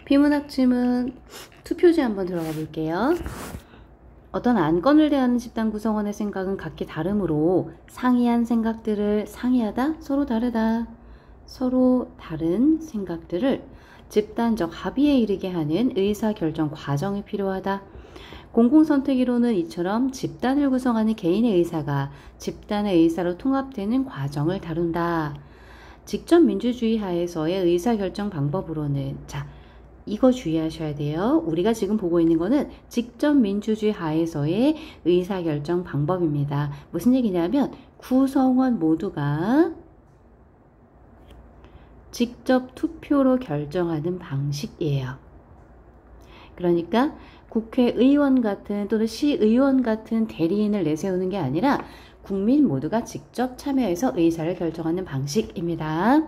비문학 질문 투표지 한번 들어가 볼게요. 어떤 안건을 대하는 집단 구성원의 생각은 각기 다르므로 상이한 생각들을 상이하다, 서로 다르다, 서로 다른 생각들을 집단적 합의에 이르게 하는 의사결정 과정이 필요하다. 공공선택이론은 이처럼 집단을 구성하는 개인의 의사가 집단의 의사로 통합되는 과정을 다룬다. 직접민주주의 하에서의 의사결정 방법으로는 이거 주의하셔야 돼요. 우리가 지금 보고 있는 거는 직접민주주의 하에서의 의사결정 방법입니다. 무슨 얘기냐면 구성원 모두가 직접 투표로 결정하는 방식이에요. 그러니까 국회의원 같은 또는 시의원 같은 대리인을 내세우는 게 아니라 국민 모두가 직접 참여해서 의사를 결정하는 방식입니다.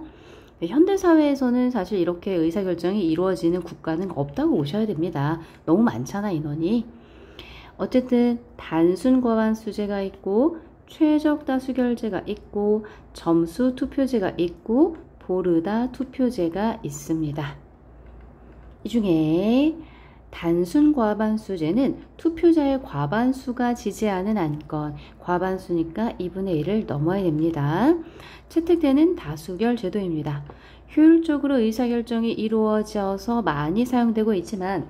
현대사회에서는 사실 이렇게 의사결정이 이루어지는 국가는 없다고 보셔야 됩니다. 너무 많잖아, 인원이. 어쨌든 단순 과반수제가 있고 최적 다수결제가 있고 점수 투표제가 있고 보르다 투표제가 있습니다. 이 중에 단순 과반수제는 투표자의 과반수가 지지하는 안건, 과반수니까 2분의 1을 넘어야 됩니다. 채택되는 다수결 제도입니다. 효율적으로 의사결정이 이루어져서 많이 사용되고 있지만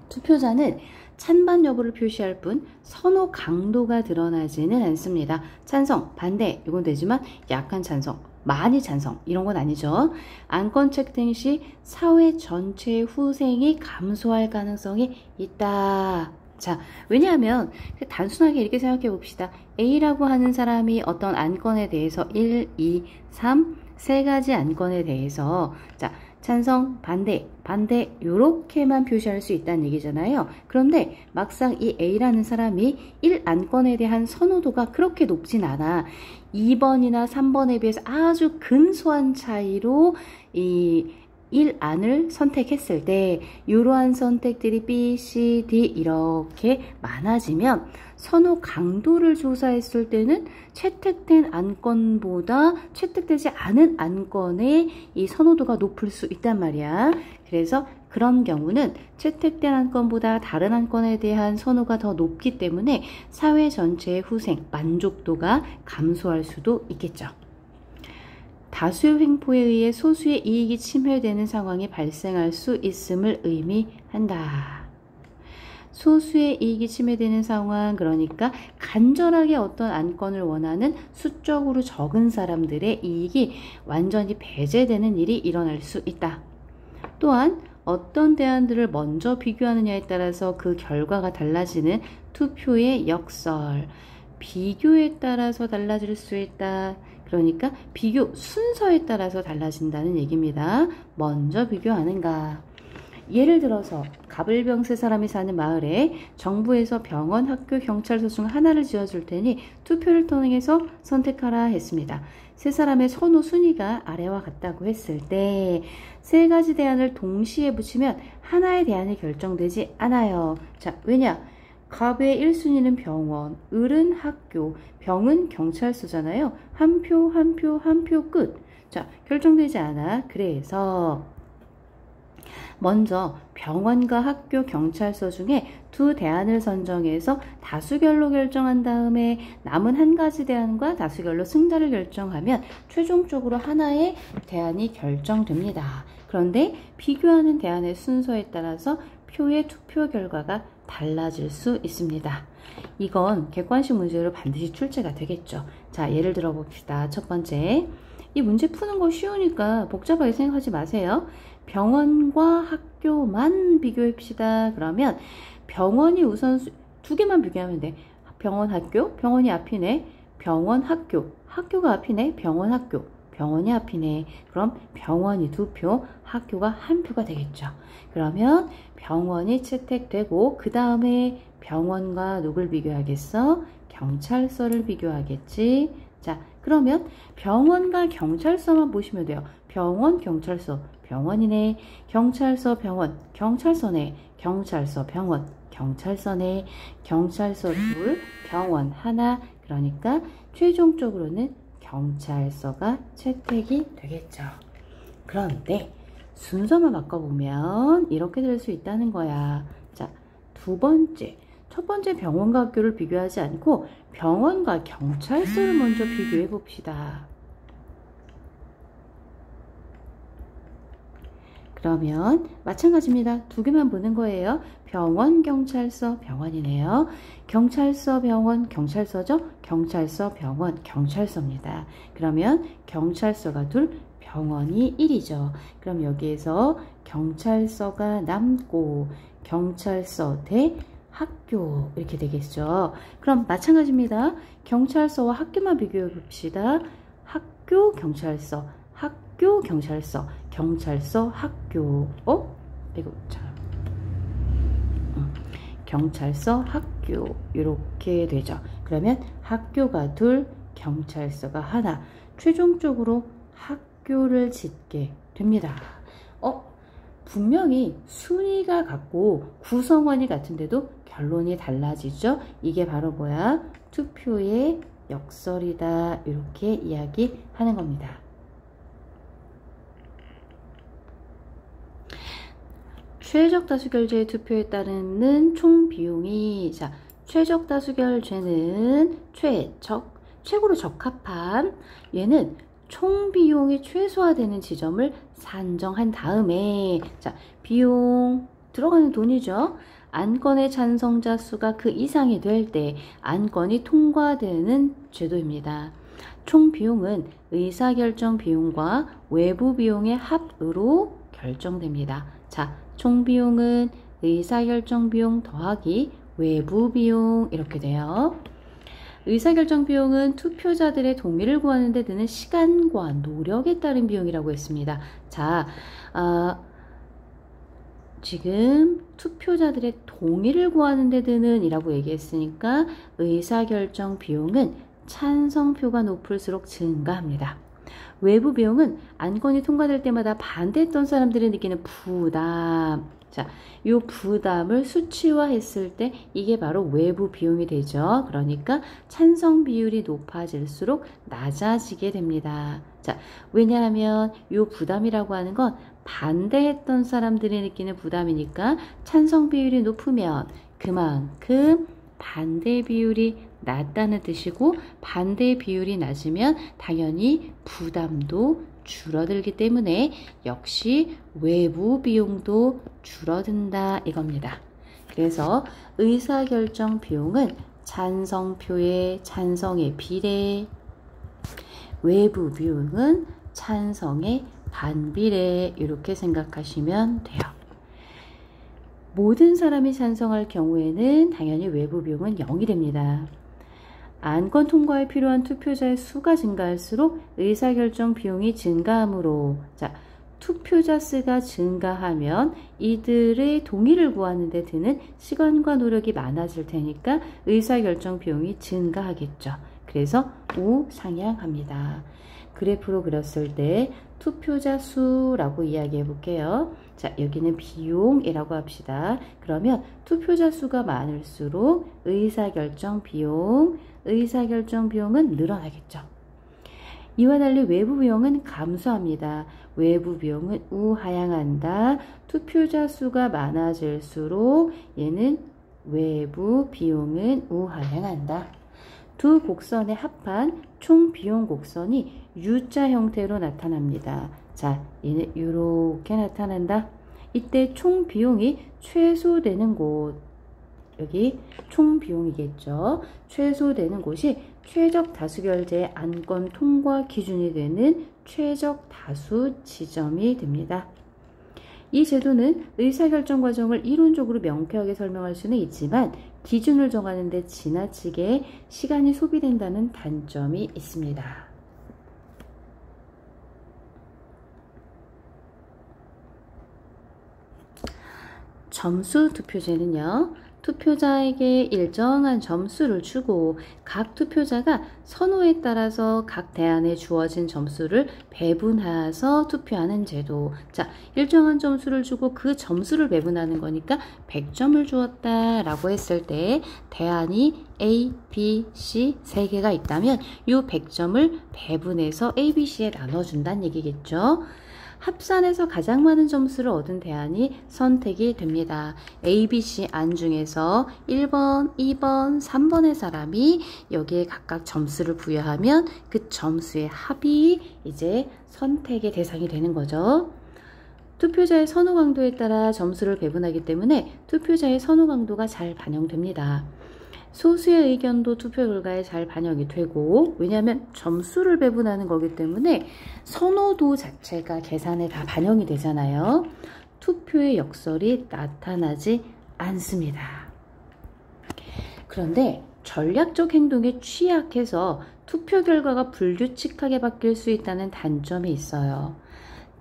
투표자는 찬반 여부를 표시할 뿐 선호 강도가 드러나지는 않습니다. 찬성, 반대 이건 되지만 약한 찬성, 많이 찬성 이런 건 아니죠. 안건 채택 시 사회 전체의 후생이 감소할 가능성이 있다. 왜냐하면 단순하게 이렇게 생각해 봅시다. A라고 하는 사람이 어떤 안건에 대해서 1, 2, 3, 세 가지 안건에 대해서 찬성, 반대 요렇게만 표시할 수 있다는 얘기잖아요. 그런데 막상 이 A라는 사람이 1안건에 대한 선호도가 그렇게 높진 않아. 2번이나 3번에 비해서 아주 근소한 차이로 이 1안을 선택했을 때 이러한 선택들이 B, C, D 이렇게 많아지면 선호 강도를 조사했을 때는 채택된 안건보다 채택되지 않은 안건의 이 선호도가 높을 수 있단 말이야. 그래서 그런 경우는 채택된 안건보다 다른 안건에 대한 선호가 더 높기 때문에 사회 전체의 후생, 만족도가 감소할 수도 있겠죠. 다수의 횡포에 의해 소수의 이익이 침해되는 상황이 발생할 수 있음을 의미한다. 소수의 이익이 침해되는 상황, 그러니까 간절하게 어떤 안건을 원하는 수적으로 적은 사람들의 이익이 완전히 배제되는 일이 일어날 수 있다. 또한 어떤 대안들을 먼저 비교하느냐에 따라서 그 결과가 달라지는 투표의 역설, 비교에 따라서 달라질 수 있다. 그러니까 비교 순서에 따라서 달라진다는 얘기입니다. 먼저 비교하는가. 예를 들어서 가불병 세 사람이 사는 마을에 정부에서 병원, 학교, 경찰서 중 하나를 지어줄 테니 투표를 통해서 선택하라 했습니다. 세 사람의 선호 순위가 아래와 같다고 했을 때 세 가지 대안을 동시에 붙이면 하나의 대안이 결정되지 않아요. 왜냐? 갑의 1순위는 병원, 을은 학교, 병은 경찰서잖아요. 한 표, 한 표, 한 표 끝. 결정되지 않아. 그래서 먼저 병원과 학교, 경찰서 중에 두 대안을 선정해서 다수결로 결정한 다음에 남은 한 가지 대안과 다수결로 승자를 결정하면 최종적으로 하나의 대안이 결정됩니다. 그런데 비교하는 대안의 순서에 따라서 표의 투표 결과가 달라질 수 있습니다. 이건 객관식 문제로 반드시 출제가 되겠죠. 예를 들어 봅시다. 첫 번째, 이 문제 푸는 거 쉬우니까 복잡하게 생각하지 마세요. 병원과 학교만 비교합시다. 그러면 병원이 우선 두 개만 비교하면 돼. 병원, 학교, 병원이 앞이네. 병원, 학교, 학교가 앞이네. 병원, 학교, 병원이 앞이네. 그럼 병원이 2표, 학교가 1표가 되겠죠. 그러면 병원이 채택되고 그 다음에 병원과 누굴 비교하겠어? 경찰서를 비교하겠지. 그러면 병원과 경찰서만 보시면 돼요. 병원, 경찰서, 병원이네. 경찰서, 병원, 경찰서네. 경찰서, 병원, 경찰서네. 경찰서 둘, 병원 하나. 그러니까 최종적으로는 경찰서가 채택이 되겠죠. 그런데 순서만 바꿔보면 이렇게 될 수 있다는 거야. 자, 두 번째. 첫 번째 병원과 학교를 비교하지 않고 병원과 경찰서를 먼저 비교해 봅시다. 그러면 마찬가지입니다. 두 개만 보는 거예요. 병원, 경찰서, 병원이네요. 경찰서, 병원, 경찰서죠? 경찰서, 병원, 경찰서입니다. 그러면 경찰서가 둘, 병원이 1이죠. 그럼 여기에서 경찰서가 남고 경찰서 대 학교 이렇게 되겠죠. 그럼 마찬가지입니다. 경찰서와 학교만 비교해 봅시다. 학교, 경찰서, 학교, 경찰서, 경찰서, 학교. 이거 참. 경찰서, 학교 이렇게 되죠. 그러면 학교가 둘, 경찰서가 하나. 최종적으로 학교를 짓게 됩니다. 분명히 순위가 같고 구성원이 같은데도 결론이 달라지죠. 이게 바로 뭐야? 투표의 역설이다. 이렇게 이야기하는 겁니다. 최적 다수결제의 투표에 따르는 총 비용이, 자, 최적 다수결제는 최고로 적합한, 얘는 총 비용이 최소화되는 지점을 산정한 다음에, 자, 비용 들어가는 돈이죠. 안건의 찬성자 수가 그 이상이 될 때 안건이 통과되는 제도입니다. 총 비용은 의사결정 비용과 외부 비용의 합으로 결정됩니다. 자, 총 비용은 의사결정 비용 더하기 외부 비용 이렇게 돼요. 의사결정 비용은 투표자들의 동의를 구하는 데 드는 시간과 노력에 따른 비용이라고 했습니다. 자, 지금 투표자들의 동의를 구하는 데 드는 이라고 얘기했으니까 의사결정 비용은 찬성표가 높을수록 증가합니다. 외부 비용은 안건이 통과될 때마다 반대했던 사람들이 느끼는 부담. 자, 이 부담을 수치화했을 때 이게 바로 외부 비용이 되죠. 그러니까 찬성 비율이 높아질수록 낮아지게 됩니다. 자, 왜냐하면 이 부담이라고 하는 건 반대했던 사람들이 느끼는 부담이니까 찬성 비율이 높으면 그만큼 반대 비율이 낮다는 뜻이고, 반대 비율이 낮으면 당연히 부담도 줄어들기 때문에 역시 외부 비용도 줄어든다 이겁니다. 그래서 의사결정 비용은 찬성표의 찬성의 비례, 외부 비용은 찬성의 반비례 이렇게 생각하시면 돼요. 모든 사람이 찬성할 경우에는 당연히 외부 비용은 0이 됩니다. 안건 통과에 필요한 투표자의 수가 증가할수록 의사결정 비용이 증가하므로, 자, 투표자 수가 증가하면 이들의 동의를 구하는 데 드는 시간과 노력이 많아질 테니까 의사결정 비용이 증가하겠죠. 그래서 우상향합니다. 그래프로 그렸을 때 투표자 수라고 이야기해 볼게요. 자, 여기는 비용이라고 합시다. 그러면 투표자 수가 많을수록 의사결정 비용은 늘어나겠죠. 이와 달리 외부 비용은 감소합니다. 외부 비용은 우하향한다. 투표자 수가 많아질수록 얘는 외부 비용은 우하향한다. 두 곡선의 합한 총 비용 곡선이 U자 형태로 나타납니다. 자, 얘는 이렇게 나타난다. 이때 총 비용이 최소되는 곳, 여기 총 비용이겠죠. 최소되는 곳이 최적 다수결제 안건 통과 기준이 되는 최적 다수 지점이 됩니다. 이 제도는 의사결정 과정을 이론적으로 명쾌하게 설명할 수는 있지만 기준을 정하는 데 지나치게 시간이 소비된다는 단점이 있습니다. 점수 투표제는요, 투표자에게 일정한 점수를 주고 각 투표자가 선호에 따라서 각 대안에 주어진 점수를 배분해서 투표하는 제도. 자, 일정한 점수를 주고 그 점수를 배분하는 거니까 100점을 주었다 라고 했을 때 대안이 A, B, C 3개가 있다면 이 100점을 배분해서 A, B, C에 나눠준다는 얘기겠죠. 합산해서 가장 많은 점수를 얻은 대안이 선택이 됩니다. A, B, C 안 중에서 1번, 2번, 3번의 사람이 여기에 각각 점수를 부여하면 그 점수의 합이 이제 선택의 대상이 되는 거죠. 투표자의 선호 강도에 따라 점수를 배분하기 때문에 투표자의 선호 강도가 잘 반영됩니다. 소수의 의견도 투표 결과에 잘 반영이 되고, 왜냐하면 점수를 배분하는 거기 때문에 선호도 자체가 계산에 다 반영이 되잖아요. 투표의 역설이 나타나지 않습니다. 그런데 전략적 행동에 취약해서 투표 결과가 불규칙하게 바뀔 수 있다는 단점이 있어요.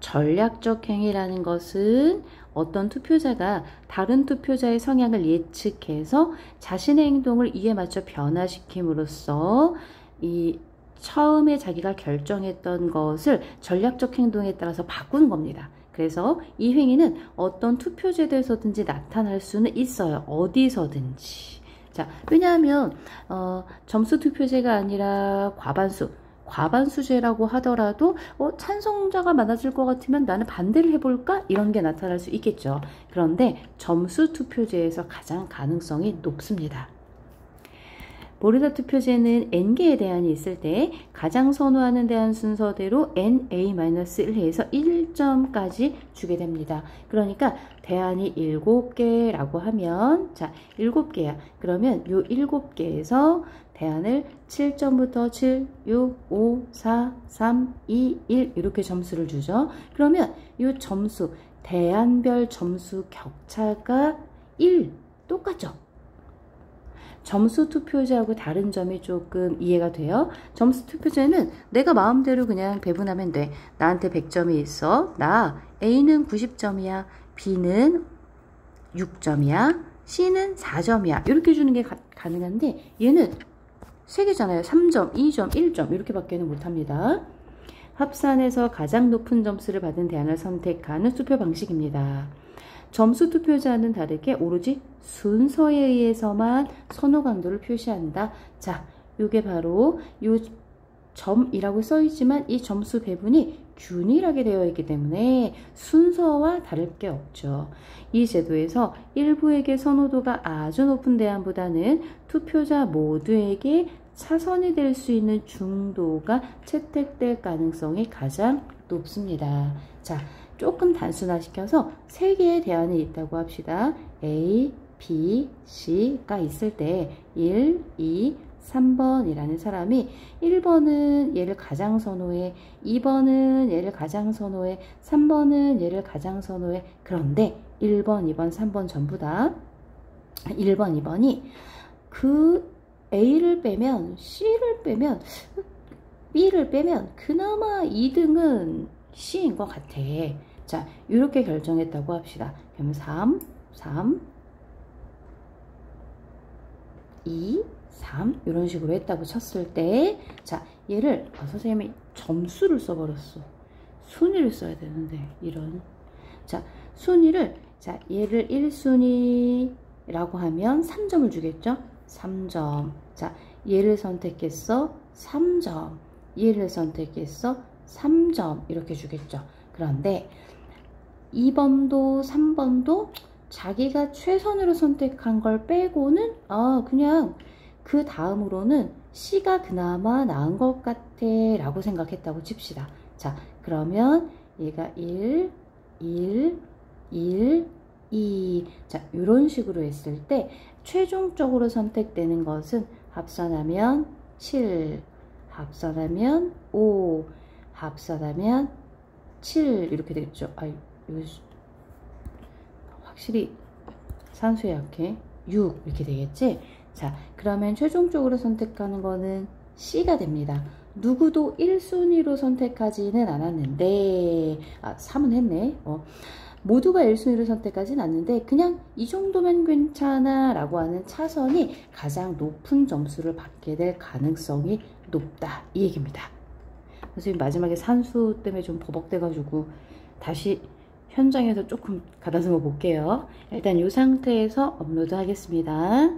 전략적 행위라는 것은 어떤 투표자가 다른 투표자의 성향을 예측해서 자신의 행동을 이에 맞춰 변화시킴으로써 이 처음에 자기가 결정했던 것을 전략적 행동에 따라서 바꾸는 겁니다. 그래서 이 행위는 어떤 투표제도에서든지 나타날 수는 있어요. 어디서든지. 자, 왜냐하면 점수 투표제가 아니라 과반수제라고 하더라도 찬성자가 많아질 것 같으면 나는 반대를 해볼까? 이런 게 나타날 수 있겠죠. 그런데 점수 투표제에서 가장 가능성이 높습니다. 모르다 투표제는 N개의 대안이 있을 때 가장 선호하는 대안 순서대로 NA-1에서 1점까지 주게 됩니다. 그러니까 대안이 7개라고 하면, 자, 7개야. 그러면 요 7개에서 대안을 7점부터 7, 6, 5, 4, 3, 2, 1 이렇게 점수를 주죠. 그러면 이 점수, 대안별 점수 격차가 1, 똑같죠? 점수 투표제하고 다른 점이 조금 이해가 돼요. 점수 투표제는 내가 마음대로 그냥 배분하면 돼. 나한테 100점이 있어. 나 A는 90점이야. B는 6점이야. C는 4점이야. 이렇게 주는 게 가능한데 얘는 3개잖아요. 3점, 2점, 1점 이렇게밖에는 못합니다. 합산해서 가장 높은 점수를 받은 대안을 선택하는 투표 방식입니다. 점수 투표자와는 다르게 오로지 순서에 의해서만 선호 강도를 표시한다. 자, 이게 바로 요 점이라고 써있지만 이 점수 배분이 균일하게 되어 있기 때문에 순서와 다를 게 없죠. 이 제도에서 일부에게 선호도가 아주 높은 대안보다는 투표자 모두에게 차선이 될 수 있는 중도가 채택될 가능성이 가장 높습니다. 자, 조금 단순화시켜서 3개의 대안이 있다고 합시다. A, B, C가 있을 때 1, 2, 3번이라는 사람이 1번은 얘를 가장 선호해, 2번은 얘를 가장 선호해, 3번은 얘를 가장 선호해. 그런데 1번, 2번, 3번 전부 다 1번, 2번이 그 A를 빼면 C를 빼면 B를 빼면 그나마 2등은 C인 것 같아. 자, 이렇게 결정했다고 합시다. 그러면 3, 2, 3 이런 식으로 했다고 쳤을 때, 자, 얘를 선생님이 점수를 써버렸어. 순위를 써야 되는데 이런. 자, 순위를, 자, 얘를 1순위라고 하면 3점을 주겠죠? 3점. 자, 얘를 선택했어. 3점. 얘를 선택했어. 3점. 이렇게 주겠죠. 그런데 2번도 3번도 자기가 최선으로 선택한 걸 빼고는 그냥 그 다음으로는 C가 그나마 나은 것 같아 라고 생각했다고 칩시다. 자, 그러면 얘가 1, 1, 1, 2. 자, 이런 식으로 했을 때 최종적으로 선택되는 것은 합산하면 7, 합산하면 5, 합산하면 7 이렇게 되겠죠. 이거 확실히 산수에 약해. 6 이렇게 되겠지. 자, 그러면 최종적으로 선택하는 거는 C가 됩니다. 누구도 1순위로 선택하지는 않았는데 3은 했네. 모두가 1순위로 선택하진 않는데 그냥 이 정도면 괜찮아 라고 하는 차선이 가장 높은 점수를 받게 될 가능성이 높다, 이 얘기입니다. 선생님 마지막에 산수 때문에 좀 버벅대 가지고 다시 현장에서 조금 가다듬어 볼게요. 일단 이 상태에서 업로드 하겠습니다.